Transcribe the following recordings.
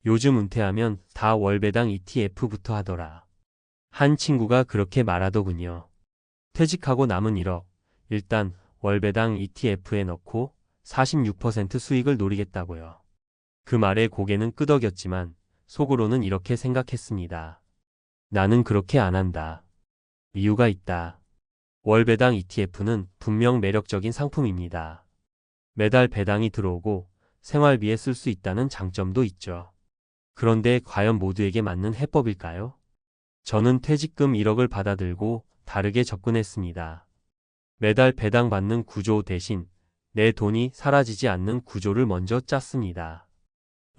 요즘 은퇴하면 다 월배당 ETF부터 하더라. 한 친구가 그렇게 말하더군요. 퇴직하고 남은 1억, 일단 월배당 ETF에 넣고 46% 수익을 노리겠다고요. 그 말에 고개는 끄덕였지만 속으로는 이렇게 생각했습니다. 나는 그렇게 안 한다. 이유가 있다. 월배당 ETF는 분명 매력적인 상품입니다. 매달 배당이 들어오고 생활비에 쓸 수 있다는 장점도 있죠. 그런데 과연 모두에게 맞는 해법일까요? 저는 퇴직금 1억을 받아들고 다르게 접근했습니다. 매달 배당받는 구조 대신 내 돈이 사라지지 않는 구조를 먼저 짰습니다.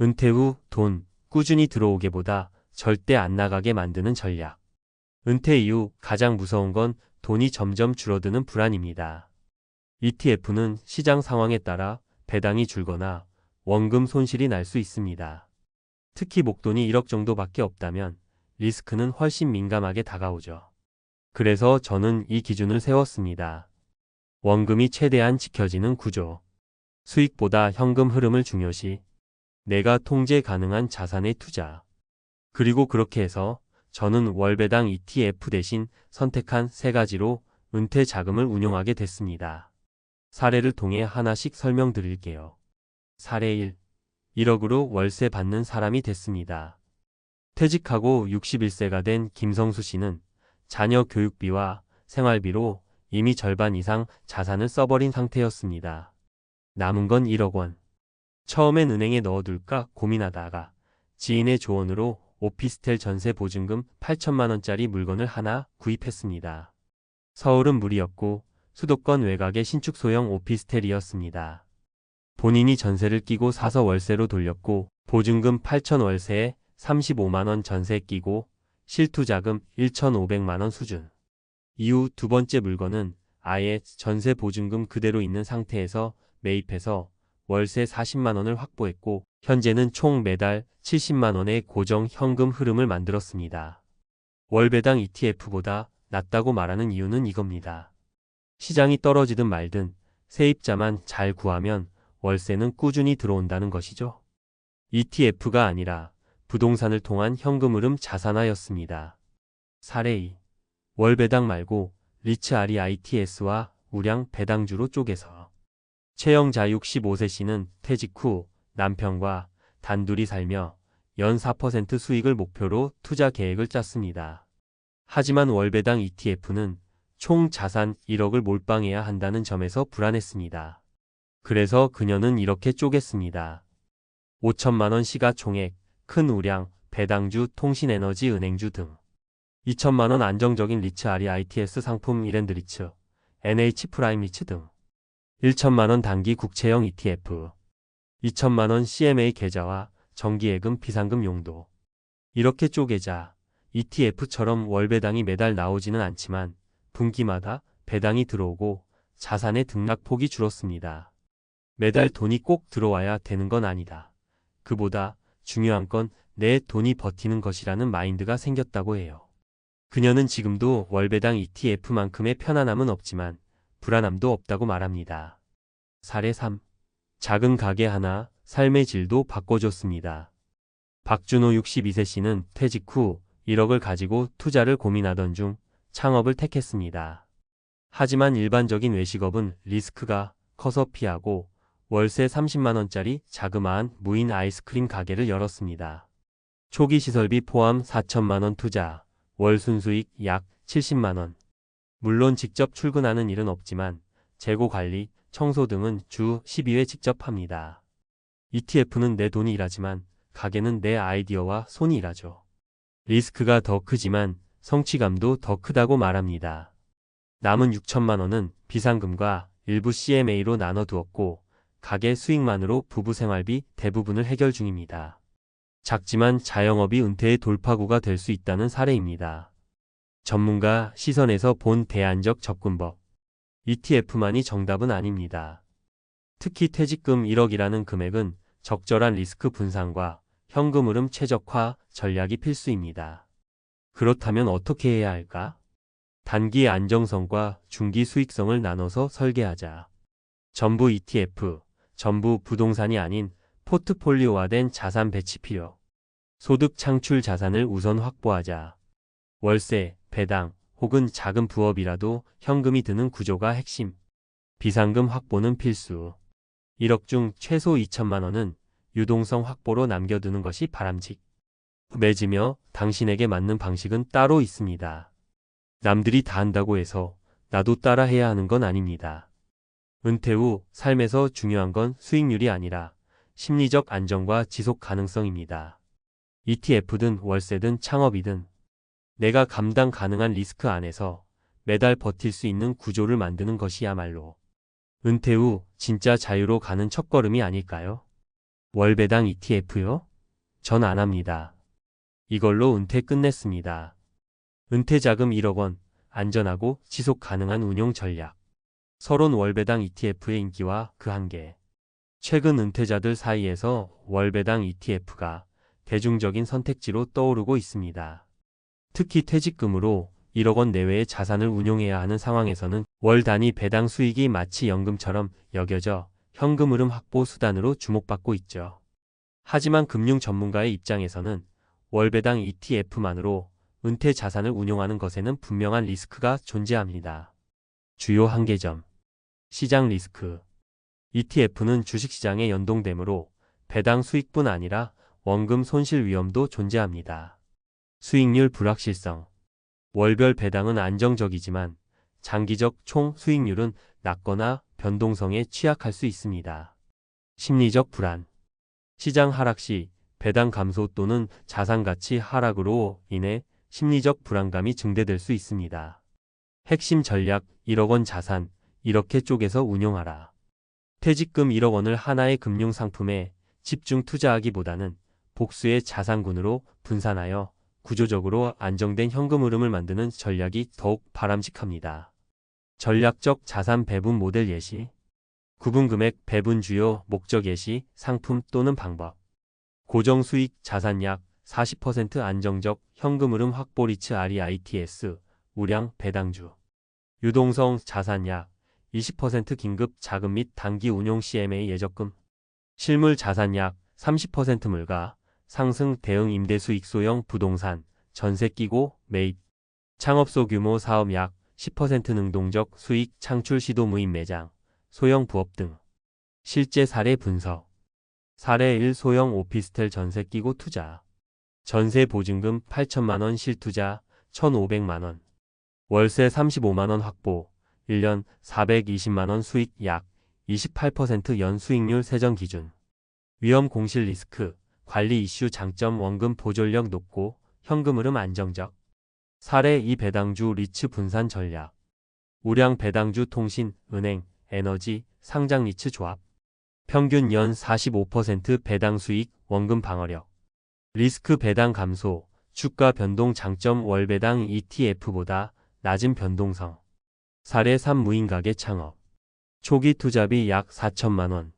은퇴 후 돈 꾸준히 들어오게보다 절대 안 나가게 만드는 전략. 은퇴 이후 가장 무서운 건 돈이 점점 줄어드는 불안입니다. ETF는 시장 상황에 따라 배당이 줄거나 원금 손실이 날 수 있습니다. 특히 목돈이 1억 정도밖에 없다면 리스크는 훨씬 민감하게 다가오죠. 그래서 저는 이 기준을 세웠습니다. 원금이 최대한 지켜지는 구조. 수익보다 현금 흐름을 중요시 내가 통제 가능한 자산의 투자. 그리고 그렇게 해서 저는 월배당 ETF 대신 선택한 3가지로 은퇴 자금을 운용하게 됐습니다. 사례를 통해 하나씩 설명드릴게요. 사례 1. 1억으로 월세 받는 사람이 됐습니다. 퇴직하고 61세가 된 김성수 씨는 자녀 교육비와 생활비로 이미 절반 이상 자산을 써버린 상태였습니다. 남은 건 1억 원. 처음엔 은행에 넣어둘까 고민하다가 지인의 조언으로 오피스텔 전세 보증금 8천만 원짜리 물건을 하나 구입했습니다. 서울은 무리였고 수도권 외곽의 신축 소형 오피스텔이었습니다. 본인이 전세를 끼고 사서 월세로 돌렸고 보증금 8천 월세에 35만 원 전세 끼고 실투자금 1,500만 원 수준. 이후 2번째 물건은 아예 전세 보증금 그대로 있는 상태에서 매입해서 월세 40만 원을 확보했고 현재는 총 매달 70만 원의 고정 현금 흐름을 만들었습니다. 월배당 ETF보다 낫다고 말하는 이유는 이겁니다. 시장이 떨어지든 말든 세입자만 잘 구하면 월세는 꾸준히 들어온다는 것이죠. ETF가 아니라 부동산을 통한 현금 흐름 자산화였습니다. 사례 2. 월배당 말고 리츠아리 ITS와 우량 배당주로 쪼개서 최영자 65세 씨는 퇴직 후 남편과 단둘이 살며 연 4% 수익을 목표로 투자 계획을 짰습니다. 하지만 월배당 ETF는 총 자산 1억을 몰빵해야 한다는 점에서 불안했습니다. 그래서 그녀는 이렇게 쪼갰습니다. 5천만 원 시가총액, 큰 우량, 배당주, 통신에너지, 은행주 등 2천만 원 안정적인 리츠아리 ITS 상품 이랜드리츠, NH프라임 리츠 등 1천만 원 단기 국채형 ETF, 2천만 원 CMA 계좌와 정기예금 비상금 용도. 이렇게 쪼개자 ETF처럼 월배당이 매달 나오지는 않지만 분기마다 배당이 들어오고 자산의 등락폭이 줄었습니다. 매달 돈이 꼭 들어와야 되는 건 아니다. 그보다 중요한 건 내 돈이 버티는 것이라는 마인드가 생겼다고 해요. 그녀는 지금도 월배당 ETF만큼의 편안함은 없지만 불안함도 없다고 말합니다. 사례 3. 작은 가게 하나, 삶의 질도 바꿔줬습니다. 박준호 62세 씨는 퇴직 후 1억을 가지고 투자를 고민하던 중 창업을 택했습니다. 하지만 일반적인 외식업은 리스크가 커서 피하고 월세 30만 원짜리 자그마한 무인 아이스크림 가게를 열었습니다. 초기 시설비 포함 4천만 원 투자, 월 순수익 약 70만 원. 물론 직접 출근하는 일은 없지만 재고 관리, 청소 등은 주 12회 직접 합니다. ETF는 내 돈이 일하지만 가게는 내 아이디어와 손이 일하죠. 리스크가 더 크지만 성취감도 더 크다고 말합니다. 남은 6천만 원은 비상금과 일부 CMA로 나눠두었고 가게 수익만으로 부부 생활비 대부분을 해결 중입니다. 작지만 자영업이 은퇴의 돌파구가 될 수 있다는 사례입니다. 전문가 시선에서 본 대안적 접근법. ETF만이 정답은 아닙니다. 특히 퇴직금 1억이라는 금액은 적절한 리스크 분산과 현금 흐름 최적화 전략이 필수입니다. 그렇다면 어떻게 해야 할까? 단기 안정성과 중기 수익성을 나눠서 설계하자. 전부 ETF, 전부 부동산이 아닌 포트폴리오화된 자산 배치 필요. 소득 창출 자산을 우선 확보하자. 월세, 배당 혹은 작은 부업이라도 현금이 드는 구조가 핵심. 비상금 확보는 필수. 1억 중 최소 2천만 원은 유동성 확보로 남겨두는 것이 바람직. 매지며 당신에게 맞는 방식은 따로 있습니다. 남들이 다 한다고 해서 나도 따라 해야 하는 건 아닙니다. 은퇴 후 삶에서 중요한 건 수익률이 아니라 심리적 안정과 지속 가능성입니다. ETF든 월세든 창업이든 내가 감당 가능한 리스크 안에서 매달 버틸 수 있는 구조를 만드는 것이야말로 은퇴 후 진짜 자유로 가는 첫걸음이 아닐까요? 월배당 ETF요? 전 안 합니다. 이걸로 은퇴 끝냈습니다. 은퇴 자금 1억 원, 안전하고 지속 가능한 운용 전략. 서론 월배당 ETF의 인기와 그 한계. 최근 은퇴자들 사이에서 월배당 ETF가 대중적인 선택지로 떠오르고 있습니다. 특히 퇴직금으로 1억 원 내외의 자산을 운용해야 하는 상황에서는 월 단위 배당 수익이 마치 연금처럼 여겨져 현금 흐름 확보 수단으로 주목받고 있죠. 하지만 금융 전문가의 입장에서는 월배당 ETF만으로 은퇴 자산을 운용하는 것에는 분명한 리스크가 존재합니다. 주요 한계점. 시장 리스크. ETF는 주식시장에 연동되므로 배당 수익뿐 아니라 원금 손실 위험도 존재합니다. 수익률 불확실성. 월별 배당은 안정적이지만 장기적 총 수익률은 낮거나 변동성에 취약할 수 있습니다. 심리적 불안. 시장 하락 시 배당 감소 또는 자산 가치 하락으로 인해 심리적 불안감이 증대될 수 있습니다. 핵심 전략 1억 원 자산 이렇게 쪼개서 운용하라. 퇴직금 1억 원을 하나의 금융 상품에 집중 투자하기보다는 복수의 자산군으로 분산하여 구조적으로 안정된 현금 흐름을 만드는 전략이 더욱 바람직합니다. 전략적 자산 배분 모델 예시. 구분 금액 배분 주요 목적 예시 상품 또는 방법. 고정 수익 자산 약 40% 안정적 현금 흐름 확보 리츠 REITs 우량 배당주. 유동성 자산 약 20% 긴급 자금 및 단기 운용 CMA 예적금. 실물 자산 약 30% 물가. 상승 대응 임대 수익 소형 부동산, 전세 끼고 매입. 창업소 규모 사업 약 10% 능동적 수익 창출 시도 무임 매장, 소형 부업 등. 실제 사례 분석. 사례 1 소형 오피스텔 전세 끼고 투자. 전세 보증금 8천만 원 실투자 1,500만 원. 월세 35만 원 확보. 1년 420만 원 수익 약 28% 연수익률 세전 기준. 위험 공실 리스크. 관리 이슈 장점 원금 보존력 높고 현금 흐름 안정적. 사례 2 배당주 리츠 분산 전략. 우량 배당주 통신, 은행, 에너지, 상장 리츠 조합. 평균 연 45% 배당 수익, 원금 방어력. 리스크 배당 감소, 주가 변동 장점 월 배당 ETF보다 낮은 변동성. 사례 3 무인가게 창업. 초기 투자비 약 4천만 원.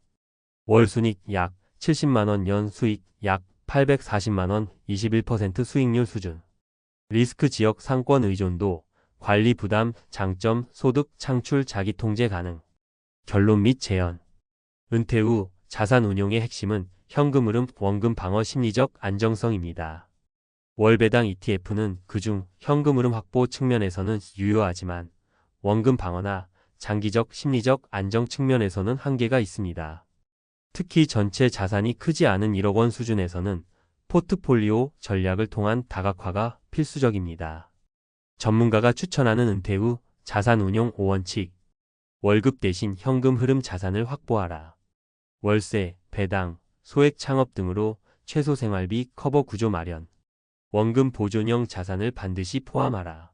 월 순익 약 70만 원 연 수익 약 840만 원 21% 수익률 수준. 리스크 지역 상권 의존도, 관리 부담, 장점, 소득 창출 자기 통제 가능. 결론 및 재현. 은퇴 후 자산 운용의 핵심은 현금 흐름, 원금 방어 심리적 안정성입니다. 월 배당 ETF는 그중 현금 흐름 확보 측면에서는 유효하지만 원금 방어나 장기적 심리적 안정 측면에서는 한계가 있습니다. 특히 전체 자산이 크지 않은 1억 원 수준에서는 포트폴리오 전략을 통한 다각화가 필수적입니다. 전문가가 추천하는 은퇴 후 자산 운용 5원칙. 월급 대신 현금 흐름 자산을 확보하라. 월세, 배당, 소액 창업 등으로 최소 생활비 커버 구조 마련. 원금 보존형 자산을 반드시 포함하라.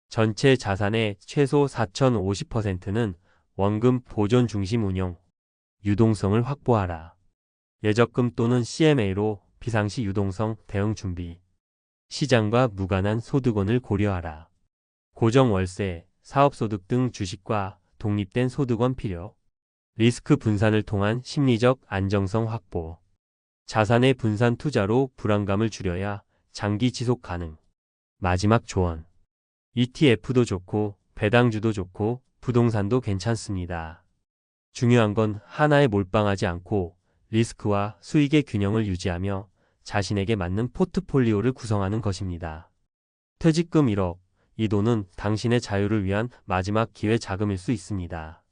전체 자산의 최소 4,050%는 원금 보존 중심 운용. 유동성을 확보하라. 예적금 또는 CMA로 비상시 유동성 대응 준비. 시장과 무관한 소득원을 고려하라. 고정 월세, 사업소득 등 주식과 독립된 소득원 필요. 리스크 분산을 통한 심리적 안정성 확보. 자산의 분산 투자로 불안감을 줄여야 장기 지속 가능. 마지막 조언. ETF도 좋고 배당주도 좋고 부동산도 괜찮습니다. 중요한 건 하나에 몰빵하지 않고 리스크와 수익의 균형을 유지하며 자신에게 맞는 포트폴리오를 구성하는 것입니다. 퇴직금 1억, 이 돈은 당신의 자유를 위한 마지막 기회 자금일 수 있습니다.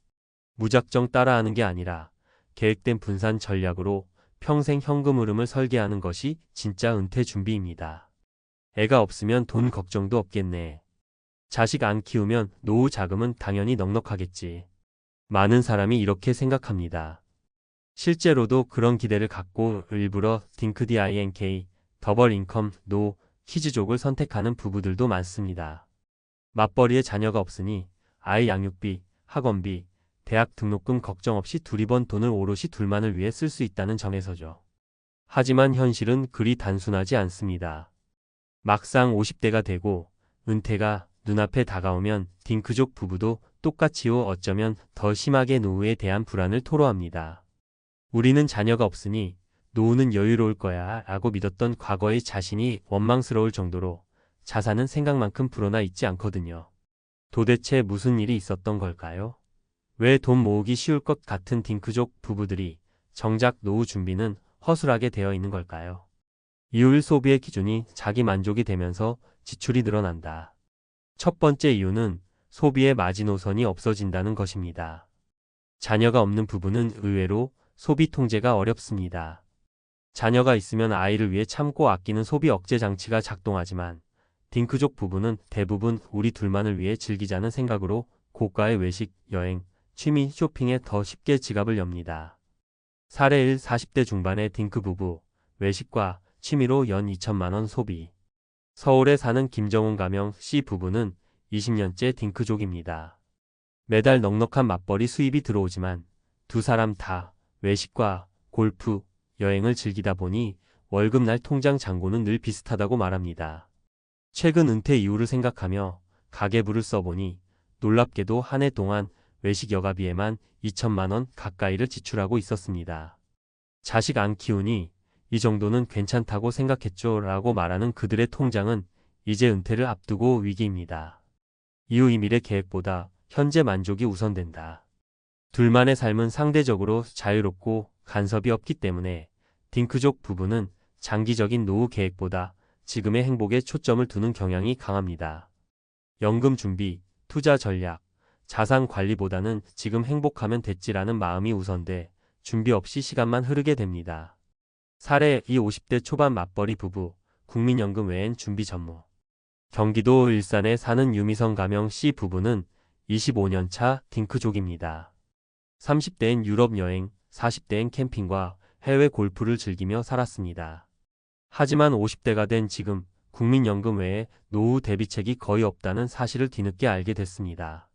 무작정 따라하는 게 아니라 계획된 분산 전략으로 평생 현금 흐름을 설계하는 것이 진짜 은퇴 준비입니다. 애가 없으면 돈 걱정도 없겠네. 자식 안 키우면 노후 자금은 당연히 넉넉하겠지. 많은 사람이 이렇게 생각합니다. 실제로도 그런 기대를 갖고 일부러 딩크 더블 인컴, 노, 키즈족을 선택하는 부부들도 많습니다. 맞벌이에 자녀가 없으니 아이 양육비, 학원비, 대학 등록금 걱정 없이 둘이 번 돈을 오롯이 둘만을 위해 쓸 수 있다는 점에서죠. 하지만 현실은 그리 단순하지 않습니다. 막상 50대가 되고 은퇴가 눈앞에 다가오면 딩크족 부부도 똑같이요, 어쩌면 더 심하게 노후에 대한 불안을 토로합니다. 우리는 자녀가 없으니 노후는 여유로울 거야 라고 믿었던 과거의 자신이 원망스러울 정도로 자산은 생각만큼 불어나 있지 않거든요. 도대체 무슨 일이 있었던 걸까요? 왜 돈 모으기 쉬울 것 같은 딩크족 부부들이 정작 노후 준비는 허술하게 되어 있는 걸까요? 이율 소비의 기준이 자기 만족이 되면서 지출이 늘어난다. 첫 번째 이유는 소비의 마지노선이 없어진다는 것입니다. 자녀가 없는 부부는 의외로 소비 통제가 어렵습니다. 자녀가 있으면 아이를 위해 참고 아끼는 소비 억제 장치가 작동하지만 딩크족 부부는 대부분 우리 둘만을 위해 즐기자는 생각으로 고가의 외식, 여행, 취미, 쇼핑에 더 쉽게 지갑을 엽니다. 사례 1. 40대 중반의 딩크 부부, 외식과 취미로 연 2천만 원 소비. 서울에 사는 김정훈 가명 C 부부는 20년째 딩크족입니다. 매달 넉넉한 맞벌이 수입이 들어오지만 두 사람 다 외식과 골프, 여행을 즐기다 보니 월급날 통장 잔고는 늘 비슷하다고 말합니다. 최근 은퇴 이후를 생각하며 가계부를 써보니 놀랍게도 한 해 동안 외식 여가비에만 2천만 원 가까이를 지출하고 있었습니다. 자식 안 키우니 이 정도는 괜찮다고 생각했죠 라고 말하는 그들의 통장은 이제 은퇴를 앞두고 위기입니다. 이후 미래 계획보다 현재 만족이 우선된다. 둘만의 삶은 상대적으로 자유롭고 간섭이 없기 때문에 딩크족 부부는 장기적인 노후 계획보다 지금의 행복에 초점을 두는 경향이 강합니다. 연금 준비, 투자 전략, 자산 관리보다는 지금 행복하면 됐지라는 마음이 우선돼 준비 없이 시간만 흐르게 됩니다. 사례 2. 50대 초반 맞벌이 부부, 국민연금 외엔 준비 전무. 경기도 일산에 사는 유미성 가명 C 부부는 25년 차 딩크족입니다. 30대엔 유럽 여행, 40대엔 캠핑과 해외 골프를 즐기며 살았습니다. 하지만 50대가 된 지금 국민연금 외에 노후 대비책이 거의 없다는 사실을 뒤늦게 알게 됐습니다.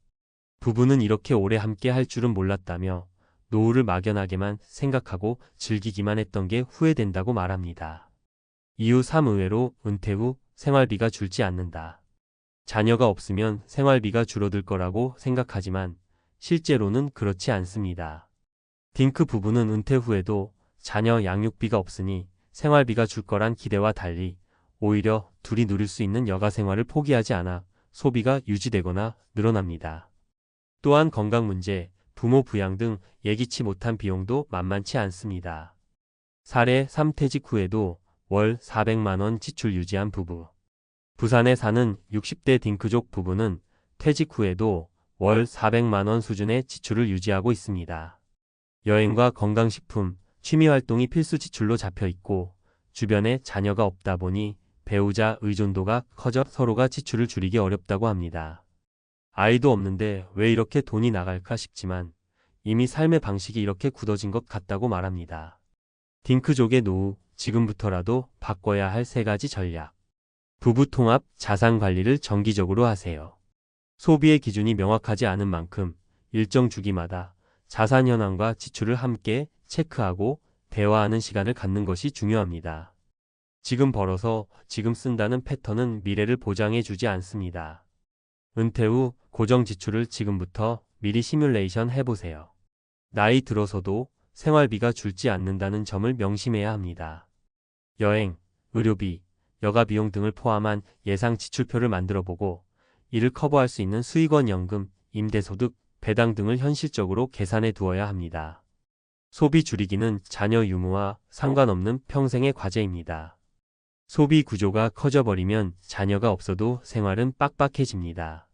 부부는 이렇게 오래 함께 할 줄은 몰랐다며 노후를 막연하게만 생각하고 즐기기만 했던 게 후회된다고 말합니다. 이유 3. 의외로 은퇴 후 생활비가 줄지 않는다. 자녀가 없으면 생활비가 줄어들 거라고 생각하지만 실제로는 그렇지 않습니다. 딩크 부부는 은퇴 후에도 자녀 양육비가 없으니 생활비가 줄 거란 기대와 달리 오히려 둘이 누릴 수 있는 여가 생활을 포기하지 않아 소비가 유지되거나 늘어납니다. 또한 건강 문제, 부모 부양 등 예기치 못한 비용도 만만치 않습니다. 사례 3. 퇴직 후에도 월 400만 원 지출 유지한 부부. 부산에 사는 60대 딩크족 부부는 퇴직 후에도 월 400만 원 수준의 지출을 유지하고 있습니다. 여행과 건강식품, 취미활동이 필수 지출로 잡혀 있고 주변에 자녀가 없다 보니 배우자 의존도가 커져 서로가 지출을 줄이기 어렵다고 합니다. 아이도 없는데 왜 이렇게 돈이 나갈까 싶지만 이미 삶의 방식이 이렇게 굳어진 것 같다고 말합니다. 딩크족의 노후, 지금부터라도 바꿔야 할 3가지 전략. 부부 통합 자산 관리를 정기적으로 하세요. 소비의 기준이 명확하지 않은 만큼 일정 주기마다 자산 현황과 지출을 함께 체크하고 대화하는 시간을 갖는 것이 중요합니다. 지금 벌어서 지금 쓴다는 패턴은 미래를 보장해 주지 않습니다. 은퇴 후 고정 지출을 지금부터 미리 시뮬레이션 해보세요. 나이 들어서도 생활비가 줄지 않는다는 점을 명심해야 합니다. 여행, 의료비, 여가 비용 등을 포함한 예상 지출표를 만들어보고 이를 커버할 수 있는 수익원 연금, 임대소득, 배당 등을 현실적으로 계산해 두어야 합니다. 소비 줄이기는 자녀 유무와 상관없는 평생의 과제입니다. 소비 구조가 커져버리면 자녀가 없어도 생활은 빡빡해집니다.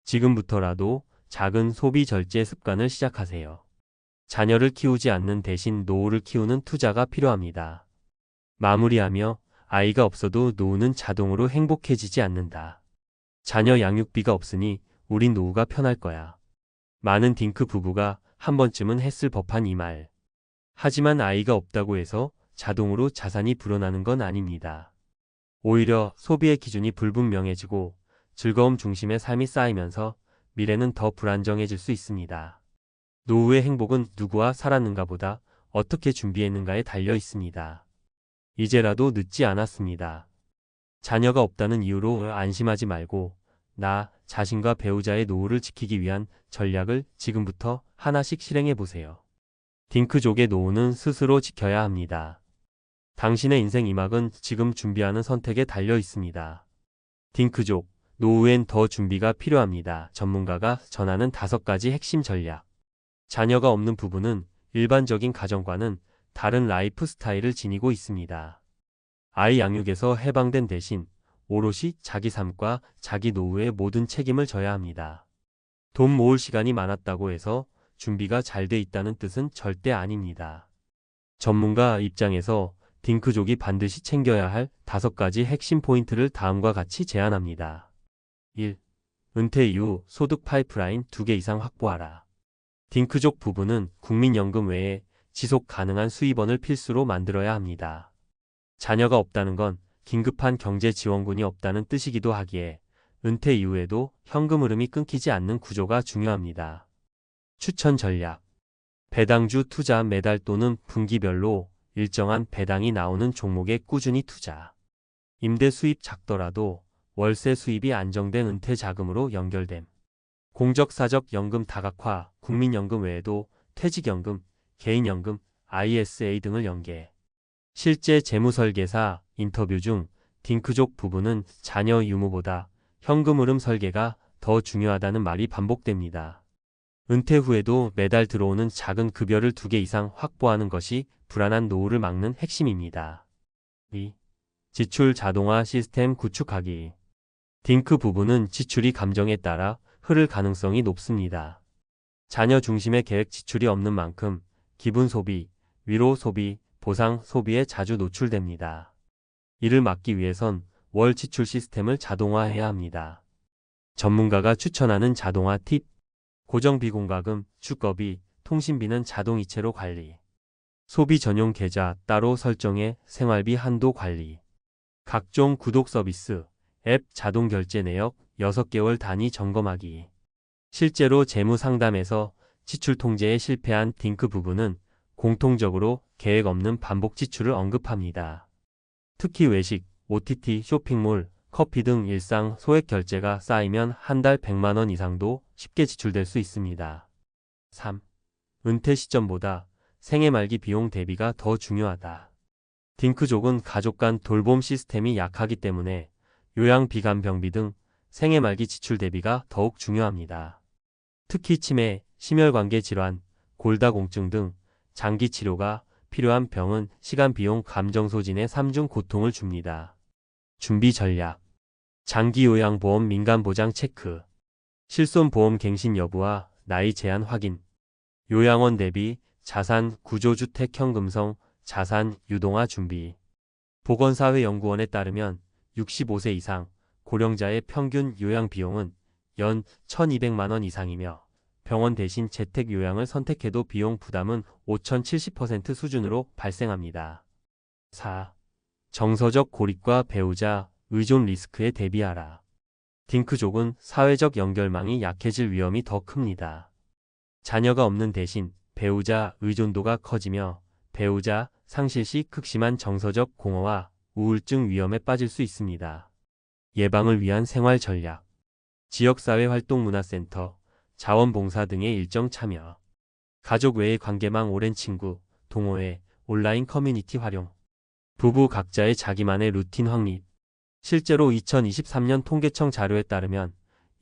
지금부터라도 작은 소비 절제 습관을 시작하세요. 자녀를 키우지 않는 대신 노후를 키우는 투자가 필요합니다. 마무리하며 아이가 없어도 노후는 자동으로 행복해지지 않는다. 자녀 양육비가 없으니 우린 노후가 편할 거야. 많은 딩크 부부가 한 번쯤은 했을 법한 이 말. 하지만 아이가 없다고 해서 자동으로 자산이 불어나는 건 아닙니다. 오히려 소비의 기준이 불분명해지고 즐거움 중심의 삶이 쌓이면서 미래는 더 불안정해질 수 있습니다. 노후의 행복은 누구와 살았는가 보다 어떻게 준비했는가에 달려 있습니다. 이제라도 늦지 않았습니다. 자녀가 없다는 이유로 안심하지 말고 나 자신과 배우자의 노후를 지키기 위한 전략을 지금부터 하나씩 실행해 보세요. 딩크족의 노후는 스스로 지켜야 합니다. 당신의 인생 이막은 지금 준비하는 선택에 달려 있습니다. 딩크족, 노후엔 더 준비가 필요합니다. 전문가가 전하는 5가지 핵심 전략. 자녀가 없는 부부는 일반적인 가정과는 다른 라이프 스타일을 지니고 있습니다. 아이 양육에서 해방된 대신 오롯이 자기 삶과 자기 노후의 모든 책임을 져야 합니다. 돈 모을 시간이 많았다고 해서 준비가 잘 돼 있다는 뜻은 절대 아닙니다. 전문가 입장에서 딩크족이 반드시 챙겨야 할 5가지 핵심 포인트를 다음과 같이 제안합니다. 1. 은퇴 이후 소득 파이프라인 2개 이상 확보하라. 딩크족 부부는 국민연금 외에 지속 가능한 수입원을 필수로 만들어야 합니다. 자녀가 없다는 건 긴급한 경제 지원군이 없다는 뜻이기도 하기에 은퇴 이후에도 현금 흐름이 끊기지 않는 구조가 중요합니다. 추천 전략. 배당주 투자 매달 또는 분기별로 일정한 배당이 나오는 종목에 꾸준히 투자. 임대 수입 작더라도 월세 수입이 안정된 은퇴 자금으로 연결됨. 공적사적 연금 다각화, 국민연금 외에도 퇴직연금, 개인연금, ISA 등을 연계. 실제 재무설계사 인터뷰 중 딩크족 부부는 자녀 유무보다 현금 흐름 설계가 더 중요하다는 말이 반복됩니다. 은퇴 후에도 매달 들어오는 작은 급여를 2개 이상 확보하는 것이 불안한 노후를 막는 핵심입니다. 2. 지출 자동화 시스템 구축하기. 딩크 부부는 지출이 감정에 따라 흐를 가능성이 높습니다. 자녀 중심의 계획 지출이 없는 만큼 기분 소비, 위로 소비, 보상 소비에 자주 노출됩니다. 이를 막기 위해선 월 지출 시스템을 자동화해야 합니다. 전문가가 추천하는 자동화 팁. 고정 비공과금, 주거비, 통신비는 자동이체로 관리. 소비 전용 계좌 따로 설정해 생활비 한도 관리. 각종 구독 서비스, 앱 자동 결제 내역 6개월 단위 점검하기. 실제로 재무 상담에서 지출 통제에 실패한 딩크 부부는 공통적으로 계획 없는 반복 지출을 언급합니다. 특히 외식, OTT, 쇼핑몰, 커피 등 일상 소액 결제가 쌓이면 한 달 100만 원 이상도 쉽게 지출될 수 있습니다. 3. 은퇴 시점보다 생애 말기 비용 대비가 더 중요하다. 딩크족은 가족 간 돌봄 시스템이 약하기 때문에 요양비 간병비 등 생애 말기 지출 대비가 더욱 중요합니다. 특히 치매, 심혈관계 질환, 골다공증 등 장기 치료가 필요한 병은 시간, 비용, 감정 소진의 3중 고통을 줍니다. 준비 전략. 장기 요양보험 민간 보장 체크. 실손보험 갱신 여부와 나이 제한 확인. 요양원 대비 자산 구조주택 현금성 자산 유동화 준비. 보건사회연구원에 따르면 65세 이상 고령자의 평균 요양 비용은 연 1,200만 원 이상이며 병원 대신 재택 요양을 선택해도 비용 부담은 5,070% 수준으로 발생합니다. 4. 정서적 고립과 배우자 의존 리스크에 대비하라. 딩크족은 사회적 연결망이 약해질 위험이 더 큽니다. 자녀가 없는 대신 배우자 의존도가 커지며 배우자 상실 시 극심한 정서적 공허와 우울증 위험에 빠질 수 있습니다. 예방을 위한 생활 전략. 지역사회활동문화센터, 자원봉사 등의 일정 참여. 가족 외의 관계망 오랜 친구, 동호회, 온라인 커뮤니티 활용. 부부 각자의 자기만의 루틴 확립. 실제로 2023년 통계청 자료에 따르면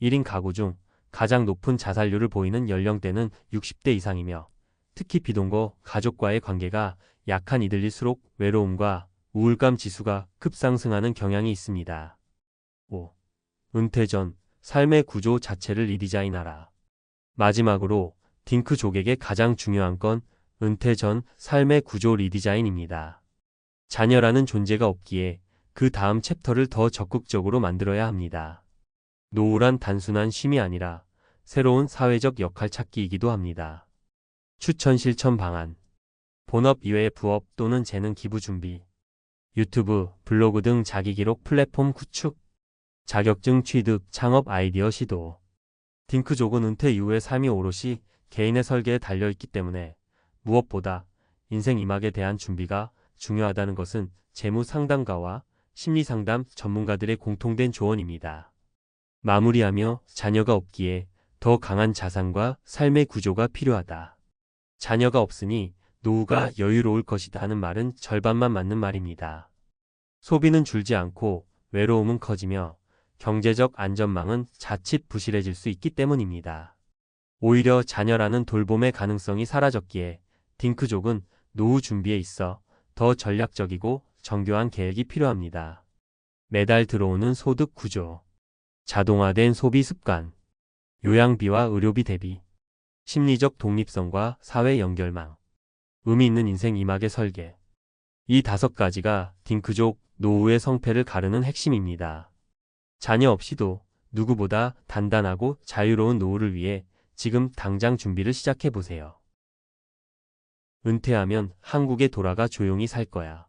1인 가구 중 가장 높은 자살률을 보이는 연령대는 60대 이상이며 특히 비동거 가족과의 관계가 약한 이들일수록 외로움과 우울감 지수가 급상승하는 경향이 있습니다. 5. 은퇴 전 삶의 구조 자체를 리디자인하라. 마지막으로 딩크족에게 가장 중요한 건 은퇴 전 삶의 구조 리디자인입니다. 자녀라는 존재가 없기에 그 다음 챕터를 더 적극적으로 만들어야 합니다. 노후란 단순한 쉼이 아니라 새로운 사회적 역할 찾기이기도 합니다. 추천 실천 방안. 본업 이외의 부업 또는 재능 기부 준비. 유튜브, 블로그 등 자기 기록 플랫폼 구축. 자격증 취득, 창업 아이디어 시도. 딩크족은 은퇴 이후의 삶이 오롯이 개인의 설계에 달려있기 때문에 무엇보다 인생 이막에 대한 준비가 중요하다는 것은 재무 상담가와 심리 상담 전문가들의 공통된 조언입니다. 마무리하며 자녀가 없기에 더 강한 자산과 삶의 구조가 필요하다. 자녀가 없으니 노후가 여유로울 것이다 하는 말은 절반만 맞는 말입니다. 소비는 줄지 않고 외로움은 커지며 경제적 안전망은 자칫 부실해질 수 있기 때문입니다. 오히려 자녀라는 돌봄의 가능성이 사라졌기에 딩크족은 노후 준비에 있어 더 전략적이고 정교한 계획이 필요합니다. 매달 들어오는 소득 구조, 자동화된 소비 습관, 요양비와 의료비 대비, 심리적 독립성과 사회 연결망, 의미 있는 인생 이막의 설계. 이 5가지가 딩크족 노후의 성패를 가르는 핵심입니다. 자녀 없이도 누구보다 단단하고 자유로운 노후를 위해 지금 당장 준비를 시작해보세요. 은퇴하면 한국에 돌아가 조용히 살 거야.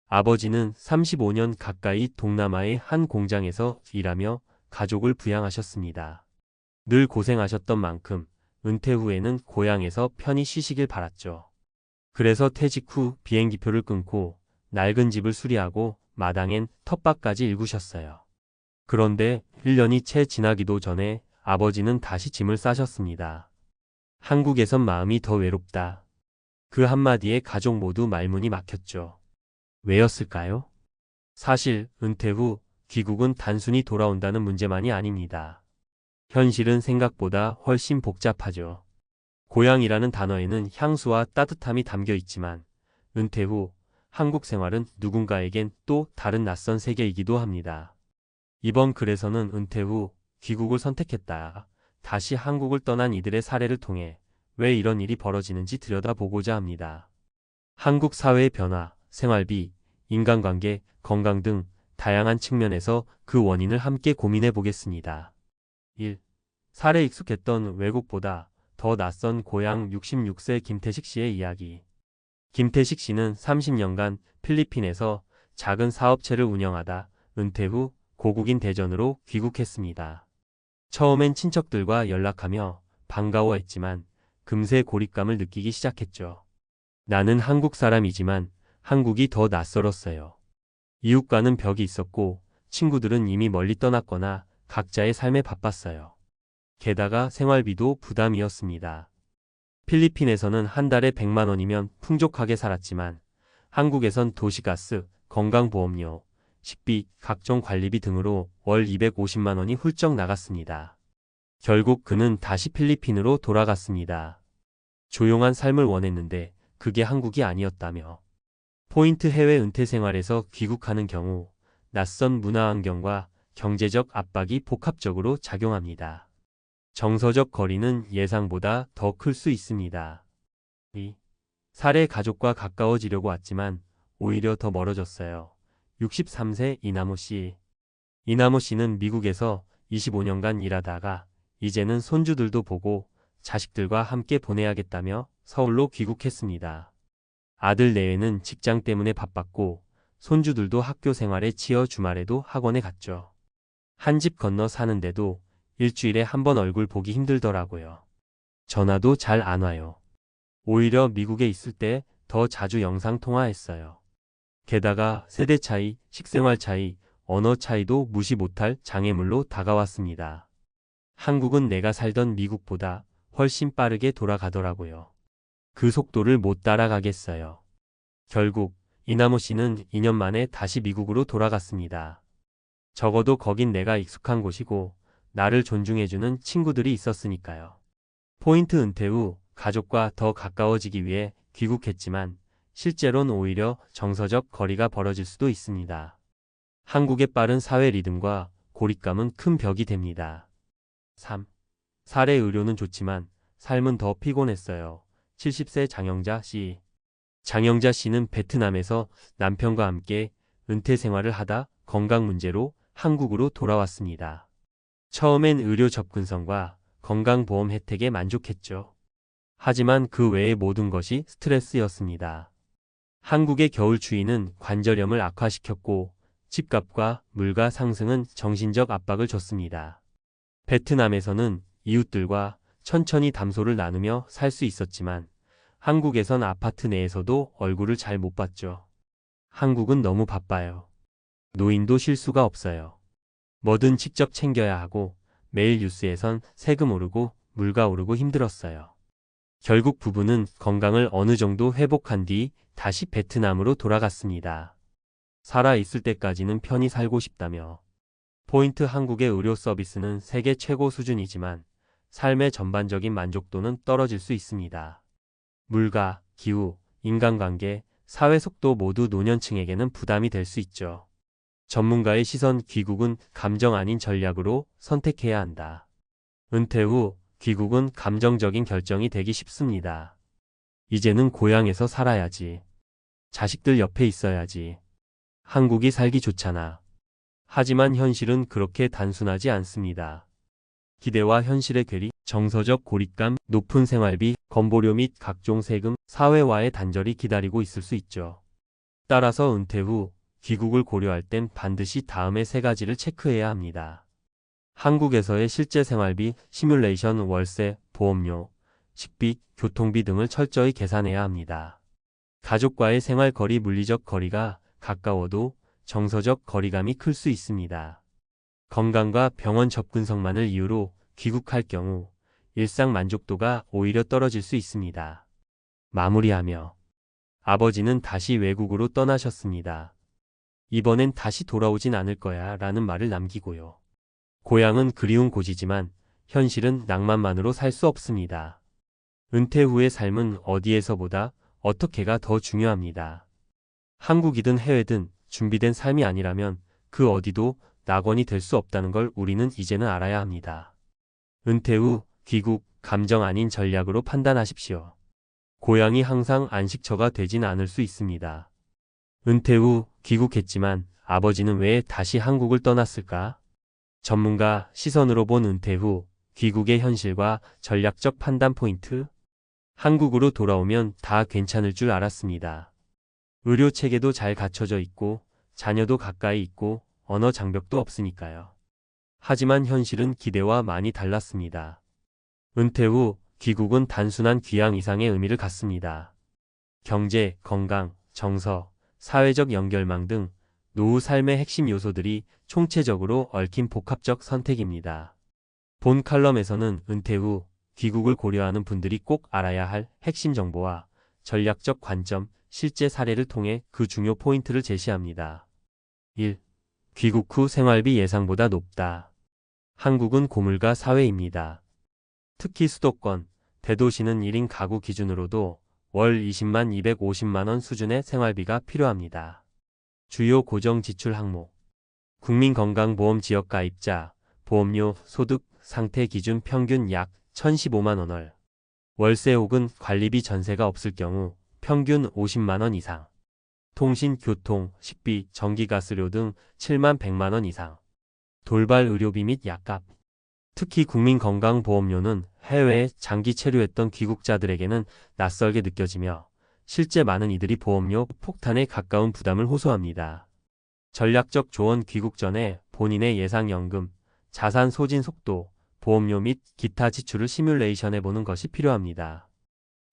아버지는 35년 가까이 동남아의 한 공장에서 일하며 가족을 부양하셨습니다. 늘 고생하셨던 만큼 은퇴 후에는 고향에서 편히 쉬시길 바랐죠. 그래서 퇴직 후 비행기표를 끊고 낡은 집을 수리하고 마당엔 텃밭까지 일구셨어요. 그런데 1년이 채 지나기도 전에 아버지는 다시 짐을 싸셨습니다. 한국에선 마음이 더 외롭다. 그 한마디에 가족 모두 말문이 막혔죠. 왜였을까요? 사실 은퇴 후 귀국은 단순히 돌아온다는 문제만이 아닙니다. 현실은 생각보다 훨씬 복잡하죠. 고향이라는 단어에는 향수와 따뜻함이 담겨 있지만 은퇴 후 한국 생활은 누군가에겐 또 다른 낯선 세계이기도 합니다. 이번 글에서는 은퇴 후 귀국을 선택했다. 다시 한국을 떠난 이들의 사례를 통해 왜 이런 일이 벌어지는지 들여다보고자 합니다. 한국 사회의 변화, 생활비, 인간관계, 건강 등 다양한 측면에서 그 원인을 함께 고민해 보겠습니다. 1. 살에 익숙했던 외국보다 더 낯선 고향 66세 김태식 씨의 이야기. 김태식 씨는 30년간 필리핀에서 작은 사업체를 운영하다 은퇴 후 고국인 대전으로 귀국했습니다. 처음엔 친척들과 연락하며 반가워했지만 금세 고립감을 느끼기 시작했죠. 나는 한국 사람이지만 한국이 더 낯설었어요. 이웃과는 벽이 있었고 친구들은 이미 멀리 떠났거나 각자의 삶에 바빴어요. 게다가 생활비도 부담이었습니다. 필리핀에서는 한 달에 100만 원이면 풍족하게 살았지만 한국에선 도시가스, 건강보험료, 식비, 각종 관리비 등으로 월 250만 원이 훌쩍 나갔습니다. 결국 그는 다시 필리핀으로 돌아갔습니다. 조용한 삶을 원했는데 그게 한국이 아니었다며. 포인트 해외 은퇴 생활에서 귀국하는 경우 낯선 문화 환경과 경제적 압박이 복합적으로 작용합니다. 정서적 거리는 예상보다 더 클 수 있습니다. 2. 살해 가족과 가까워지려고 왔지만 오히려 더 멀어졌어요. 63세 이나모 씨. 이나모 씨는 미국에서 25년간 일하다가 이제는 손주들도 보고 자식들과 함께 보내야겠다며 서울로 귀국했습니다. 아들 내외는 직장 때문에 바빴고 손주들도 학교 생활에 치여 주말에도 학원에 갔죠. 한 집 건너 사는데도 일주일에 한 번 얼굴 보기 힘들더라고요. 전화도 잘 안 와요. 오히려 미국에 있을 때 더 자주 영상 통화했어요. 게다가 세대 차이, 식생활 차이, 언어 차이도 무시 못할 장애물로 다가왔습니다. 한국은 내가 살던 미국보다 훨씬 빠르게 돌아가더라고요. 그 속도를 못 따라가겠어요. 결국 이나모 씨는 2년 만에 다시 미국으로 돌아갔습니다. 적어도 거긴 내가 익숙한 곳이고 나를 존중해주는 친구들이 있었으니까요. 포인트 은퇴 후 가족과 더 가까워지기 위해 귀국했지만 실제론 오히려 정서적 거리가 벌어질 수도 있습니다. 한국의 빠른 사회 리듬과 고립감은 큰 벽이 됩니다. 3. 사례 의료는 좋지만 삶은 더 피곤했어요. 70세 장영자 씨. 장영자 씨는 베트남에서 남편과 함께 은퇴 생활을 하다 건강 문제로 한국으로 돌아왔습니다. 처음엔 의료 접근성과 건강보험 혜택에 만족했죠. 하지만 그 외의 모든 것이 스트레스였습니다. 한국의 겨울 추위는 관절염을 악화시켰고 집값과 물가 상승은 정신적 압박을 줬습니다. 베트남에서는 이웃들과 천천히 담소를 나누며 살 수 있었지만 한국에선 아파트 내에서도 얼굴을 잘 못 봤죠. 한국은 너무 바빠요. 노인도 쉴 수가 없어요. 뭐든 직접 챙겨야 하고 매일 뉴스에선 세금 오르고 물가 오르고 힘들었어요. 결국 부부는 건강을 어느 정도 회복한 뒤 다시 베트남으로 돌아갔습니다. 살아 있을 때까지는 편히 살고 싶다며. 포인트 한국의 의료 서비스는 세계 최고 수준이지만 삶의 전반적인 만족도는 떨어질 수 있습니다. 물가, 기후, 인간관계, 사회 속도 모두 노년층에게는 부담이 될 수 있죠. 전문가의 시선 귀국은 감정 아닌 전략으로 선택해야 한다. 은퇴 후 귀국은 감정적인 결정이 되기 쉽습니다. 이제는 고향에서 살아야지. 자식들 옆에 있어야지. 한국이 살기 좋잖아. 하지만 현실은 그렇게 단순하지 않습니다. 기대와 현실의 괴리, 정서적 고립감, 높은 생활비, 건보료 및 각종 세금, 사회와의 단절이 기다리고 있을 수 있죠. 따라서 은퇴 후 귀국을 고려할 땐 반드시 다음의 세 가지를 체크해야 합니다. 한국에서의 실제 생활비, 시뮬레이션, 월세, 보험료, 식비, 교통비 등을 철저히 계산해야 합니다. 가족과의 생활 거리, 물리적 거리가 가까워도 정서적 거리감이 클 수 있습니다. 건강과 병원 접근성만을 이유로 귀국할 경우 일상 만족도가 오히려 떨어질 수 있습니다. 마무리하며 아버지는 다시 외국으로 떠나셨습니다. 이번엔 다시 돌아오진 않을 거야 라는 말을 남기고요. 고향은 그리운 곳이지만 현실은 낭만만으로 살 수 없습니다. 은퇴 후의 삶은 어디에서보다 어떻게가 더 중요합니다. 한국이든 해외든 준비된 삶이 아니라면 그 어디도 낙원이 될 수 없다는 걸 우리는 이제는 알아야 합니다. 은퇴 후 귀국, 감정 아닌 전략으로 판단하십시오. 고향이 항상 안식처가 되진 않을 수 있습니다. 은퇴 후 귀국했지만 아버지는 왜 다시 한국을 떠났을까? 전문가 시선으로 본 은퇴 후 귀국의 현실과 전략적 판단 포인트. 한국으로 돌아오면 다 괜찮을 줄 알았습니다. 의료 체계도 잘 갖춰져 있고 자녀도 가까이 있고 언어 장벽도 없으니까요. 하지만 현실은 기대와 많이 달랐습니다. 은퇴 후 귀국은 단순한 귀향 이상의 의미를 갖습니다. 경제, 건강, 정서, 사회적 연결망 등 노후 삶의 핵심 요소들이 총체적으로 얽힌 복합적 선택입니다. 본 칼럼에서는 은퇴 후 귀국을 고려하는 분들이 꼭 알아야 할 핵심 정보와 전략적 관점, 실제 사례를 통해 그 중요 포인트를 제시합니다. 1. 귀국 후 생활비 예상보다 높다. 한국은 고물가 사회입니다. 특히 수도권, 대도시는 1인 가구 기준으로도 월 20만 250만 원 수준의 생활비가 필요합니다. 주요 고정 지출 항목. 국민건강보험 지역 가입자, 보험료, 소득, 상태 기준 평균 약 1,015만 원월. 월세 혹은 관리비 전세가 없을 경우 평균 50만 원 이상. 통신, 교통, 식비, 전기가스료 등 7만 100만 원 이상. 돌발 의료비 및 약값. 특히 국민건강보험료는 해외에 장기 체류했던 귀국자들에게는 낯설게 느껴지며 실제 많은 이들이 보험료 폭탄에 가까운 부담을 호소합니다. 전략적 조언. 귀국 전에 본인의 예상연금, 자산 소진 속도, 보험료 및 기타 지출을 시뮬레이션해보는 것이 필요합니다.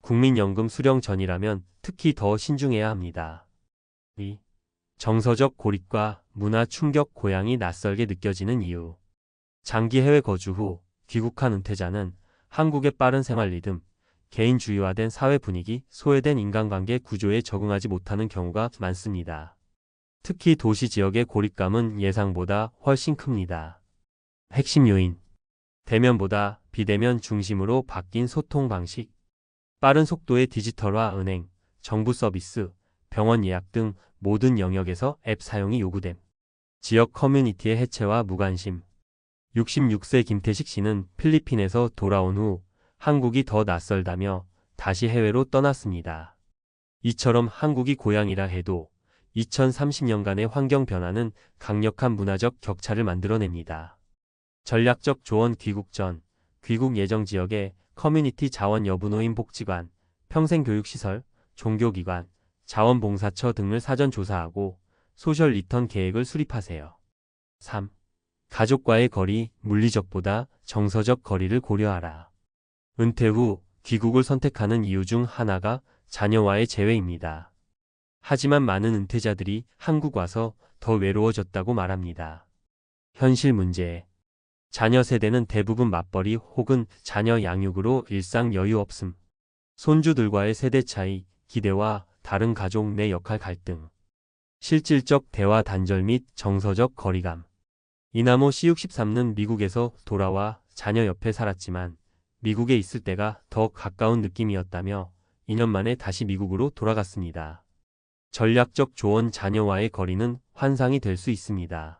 국민연금 수령 전이라면 특히 더 신중해야 합니다. 2. 정서적 고립과 문화 충격. 고향이 낯설게 느껴지는 이유. 장기 해외 거주 후 귀국한 은퇴자는 한국의 빠른 생활 리듬, 개인주의화된 사회 분위기, 소외된 인간관계 구조에 적응하지 못하는 경우가 많습니다. 특히 도시 지역의 고립감은 예상보다 훨씬 큽니다. 핵심 요인. 대면보다 비대면 중심으로 바뀐 소통 방식. 빠른 속도의 디지털화 은행, 정부 서비스, 병원 예약 등 모든 영역에서 앱 사용이 요구됨. 지역 커뮤니티의 해체와 무관심. 66세 김태식 씨는 필리핀에서 돌아온 후 한국이 더 낯설다며 다시 해외로 떠났습니다. 이처럼 한국이 고향이라 해도 2030년간의 환경 변화는 강력한 문화적 격차를 만들어냅니다. 전략적 조언 귀국 전, 귀국 예정 지역의 커뮤니티 자원 여부 노인 복지관, 평생교육시설, 종교기관, 자원봉사처 등을 사전 조사하고 소셜 리턴 계획을 수립하세요. 3. 가족과의 거리, 물리적보다 정서적 거리를 고려하라. 은퇴 후 귀국을 선택하는 이유 중 하나가 자녀와의 재회입니다. 하지만 많은 은퇴자들이 한국 와서 더 외로워졌다고 말합니다. 현실 문제. 자녀 세대는 대부분 맞벌이 혹은 자녀 양육으로 일상 여유 없음. 손주들과의 세대 차이, 기대와 다른 가족 내 역할 갈등. 실질적 대화 단절 및 정서적 거리감. 이나모 C63는 미국에서 돌아와 자녀 옆에 살았지만 미국에 있을 때가 더 가까운 느낌이었다며 2년 만에 다시 미국으로 돌아갔습니다. 전략적 조언 자녀와의 거리는 환상이 될 수 있습니다.